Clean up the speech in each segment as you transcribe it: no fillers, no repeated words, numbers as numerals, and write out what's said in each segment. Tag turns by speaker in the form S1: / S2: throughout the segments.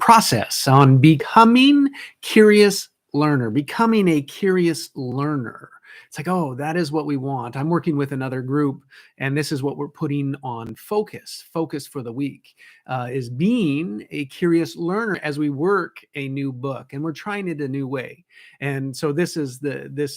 S1: process on becoming curious learner, becoming a curious learner. It's like, oh, that is what we want. I'm working with another group, and this is what we're putting on focus for the week, is being a curious learner as we work a new book, and we're trying it a new way. And so this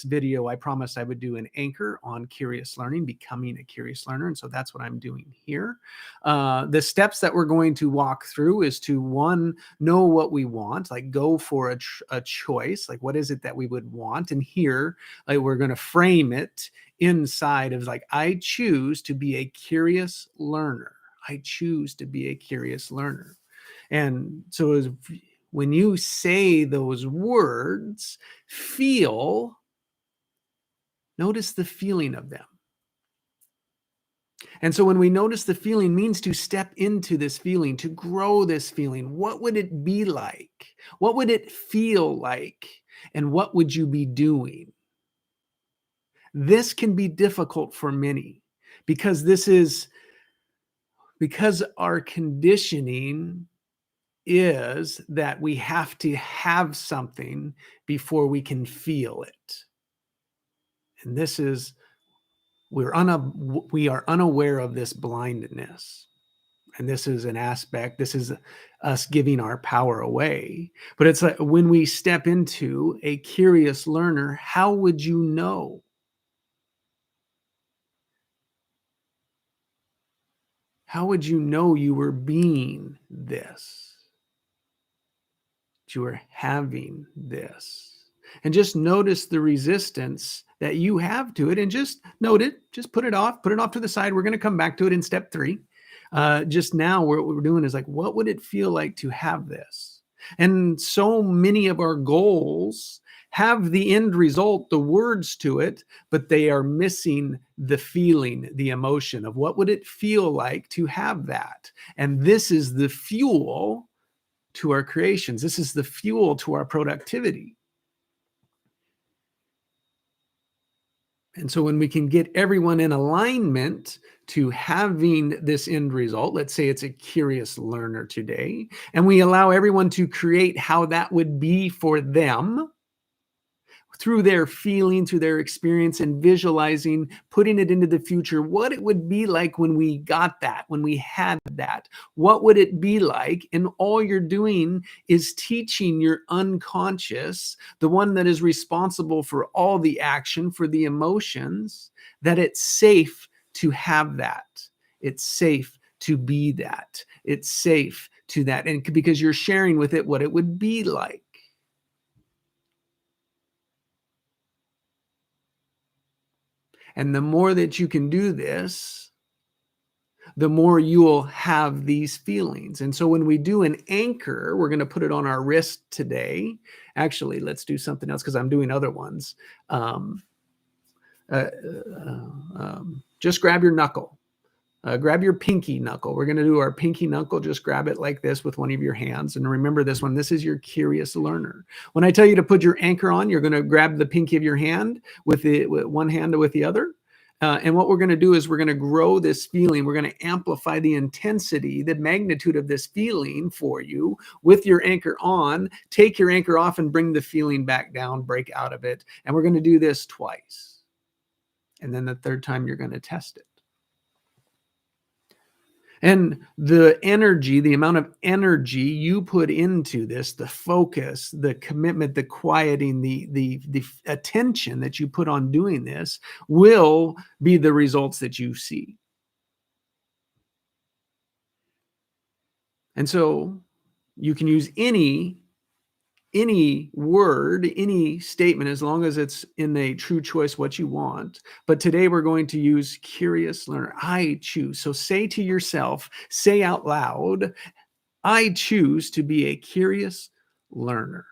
S1: video, I promised I would do an anchor on curious learning, becoming a curious learner. And so that's what I'm doing here. The steps that we're going to walk through is to, one, know what we want, like go for a choice, like what is it that we would want? And here, like, we're going to frame it inside of, like, I choose to be a curious learner. I choose to be a curious learner. And so when you say those words, notice the feeling of them. And so when we notice the feeling, means to step into this feeling, to grow this feeling. What would it be like? What would it feel like? And what would you be doing? This can be difficult for many because because our conditioning is that we have to have something before we can feel it. And we are unaware of this blindness. And this is an aspect, this is us giving our power away. But it's like, when we step into a curious learner, how would you know? How would you know you were being this? That you were having this? And just notice the resistance that you have to it, and just note it, just put it off to the side. We're going to come back to it in step 3. Just now, what we're doing is, like, what would it feel like to have this? And so many of our goals have the end result, the words to it, but they are missing the feeling, the emotion of what would it feel like to have that. And this is the fuel to our creations. This is the fuel to our productivity. And so when we can get everyone in alignment to having this end result, let's say it's a curious learner today, and we allow everyone to create how that would be for them through their feeling, through their experience, and visualizing, putting it into the future, what it would be like when we got that, when we had that. What would it be like? And all you're doing is teaching your unconscious, the one that is responsible for all the action, for the emotions, that it's safe to have that. It's safe to be that. It's safe to that. And because you're sharing with it what it would be like. And the more that you can do this, the more you will have these feelings. And so when we do an anchor, we're going to put it on our wrist today. Actually, let's do something else because I'm doing other ones. Just grab your knuckle. Grab your pinky knuckle. We're going to do our pinky knuckle. Just grab it like this with one of your hands. And remember this one. This is your curious learner. When I tell you to put your anchor on, you're going to grab the pinky of your hand with one hand with the other. And what we're going to do is we're going to grow this feeling. We're going to amplify the intensity, the magnitude of this feeling for you with your anchor on. Take your anchor off and bring the feeling back down, break out of it. And we're going to do this twice. And then the third time, you're going to test it. And the energy, the amount of energy you put into this, the focus, the commitment, the quieting, the attention that you put on doing this will be the results that you see. And so you can use any word, any statement, as long as it's in a true choice what you want. But today we're going to use curious learner. I choose. So say to yourself, say out loud, I choose to be a curious learner.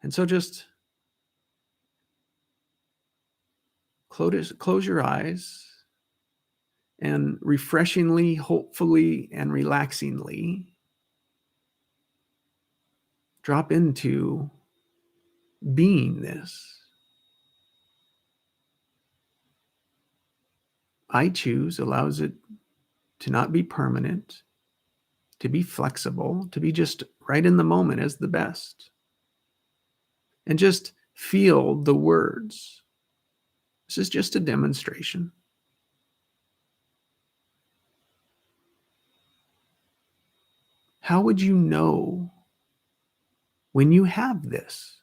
S1: And so just close your eyes, and refreshingly, hopefully, and relaxingly drop into being this. I choose allows it to not be permanent. to be flexible, to be just right in the moment as the best. And just feel the words. This is just a demonstration. How would you know when you have this?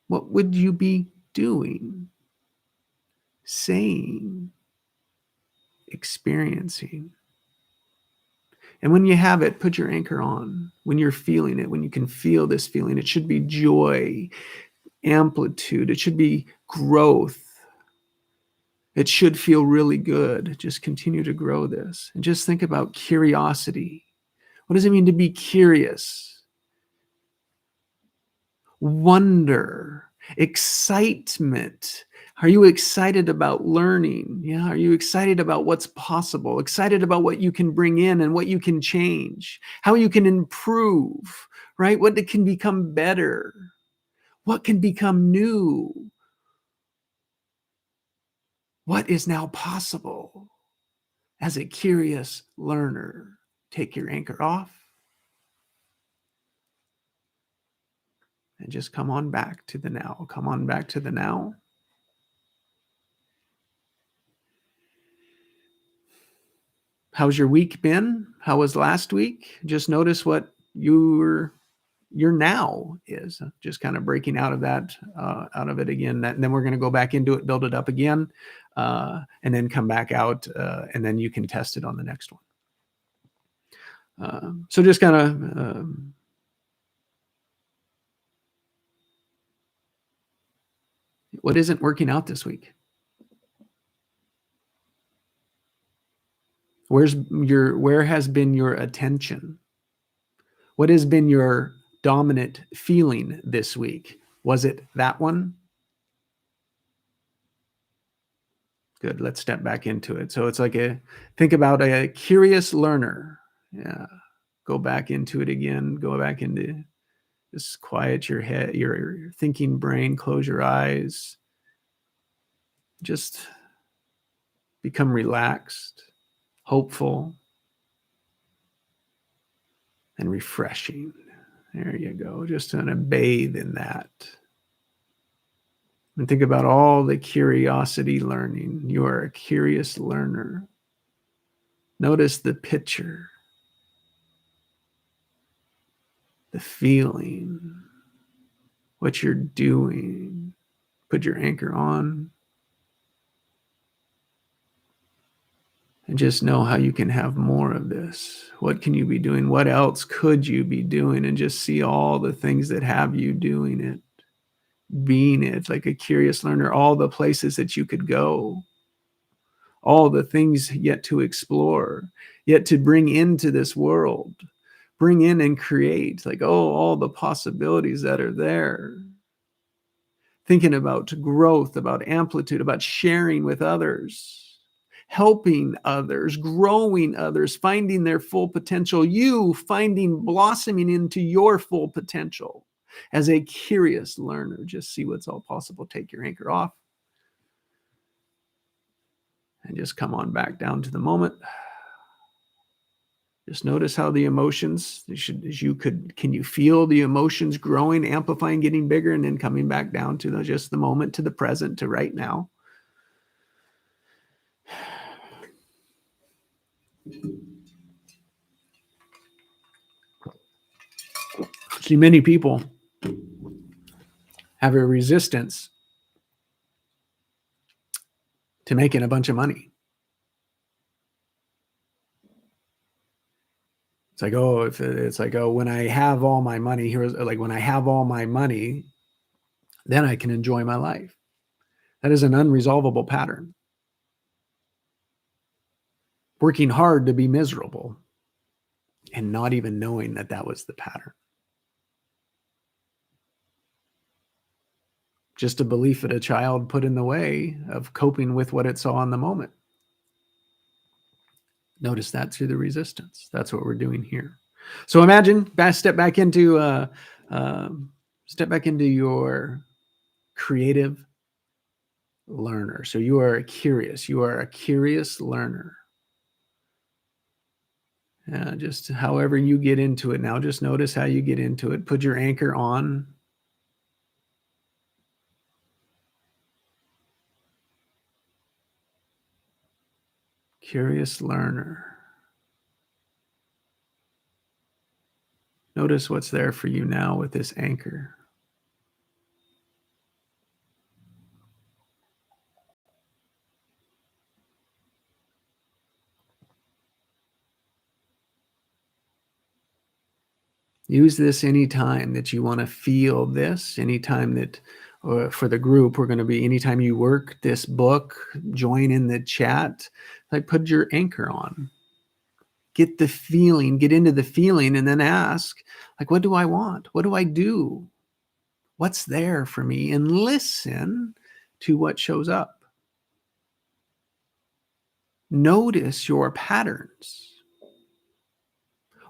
S1: What would you be doing, saying, experiencing? And when you have it, put your anchor on. When you're feeling it, when you can feel this feeling, it should be joy, amplitude, it should be growth. It should feel really good. Just continue to grow this. And just think about curiosity. What does it mean to be curious? Wonder, excitement. Are you excited about learning? Yeah. Are you excited about what's possible? Excited about what you can bring in and what you can change, how you can improve, right? What can become better? What can become new? What is now possible as a curious learner? Take your anchor off and just come on back to the now. Come on back to the now. How's your week been? How was last week? Just notice what your now is. Just kind of breaking out of that, out of it again. And then we're going to go back into it, build it up again, and then come back out, and then you can test it on the next one. So just kind of what isn't working out this week? Where has been your attention? What has been your dominant feeling this week? Was it that one? Good. Let's step back into it. So it's like think about a curious learner. Yeah. Go back into it again. Go back into, just quiet your head, your thinking brain, close your eyes. Just become relaxed, hopeful, and refreshing. There you go. Just kind of bathe in that. And think about all the curiosity learning. You are a curious learner. Notice the picture, the feeling, what you're doing. Put your anchor on. And just know how you can have more of this. What can you be doing? What else could you be doing? And just see all the things that have you doing it, being it, like a curious learner, all the places that you could go, all the things yet to explore, yet to bring into this world, bring in and create, like, oh, all the possibilities that are there. Thinking about growth, about amplitude, about sharing with others, helping others, growing others, finding their full potential, you finding, blossoming into your full potential. As a curious learner, just see what's all possible. Take your anchor off and just come on back down to the moment. Just notice how the emotions, can you feel the emotions growing, amplifying, getting bigger, and then coming back down to just the moment, to the present, to right now. See, many people have a resistance to making a bunch of money. It's like, when I have all my money, when I have all my money, then I can enjoy my life. That is an unresolvable pattern. Working hard to be miserable and not even knowing that that was the pattern. Just a belief that a child put in the way of coping with what it saw in the moment. Notice that through the resistance. That's what we're doing here. So imagine, step back into your creative learner. So you are a curious learner. Just however you get into it now, just notice how you get into it. Put your anchor on. Curious learner. Notice what's there for you now with this anchor. Use this anytime that you want to feel this, anytime that, or for the group, we're going to be anytime you work this book, join in the chat, like put your anchor on. Get the feeling, get into the feeling, and then ask, like, what do I want? What do I do? What's there for me? And listen to what shows up. Notice your patterns.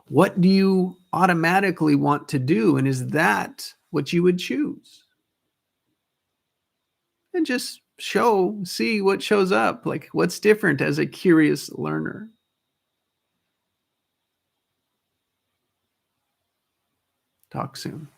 S1: What do you automatically want to do? And is that what you would choose? And just see what shows up. Like, what's different as a curious learner? Talk soon.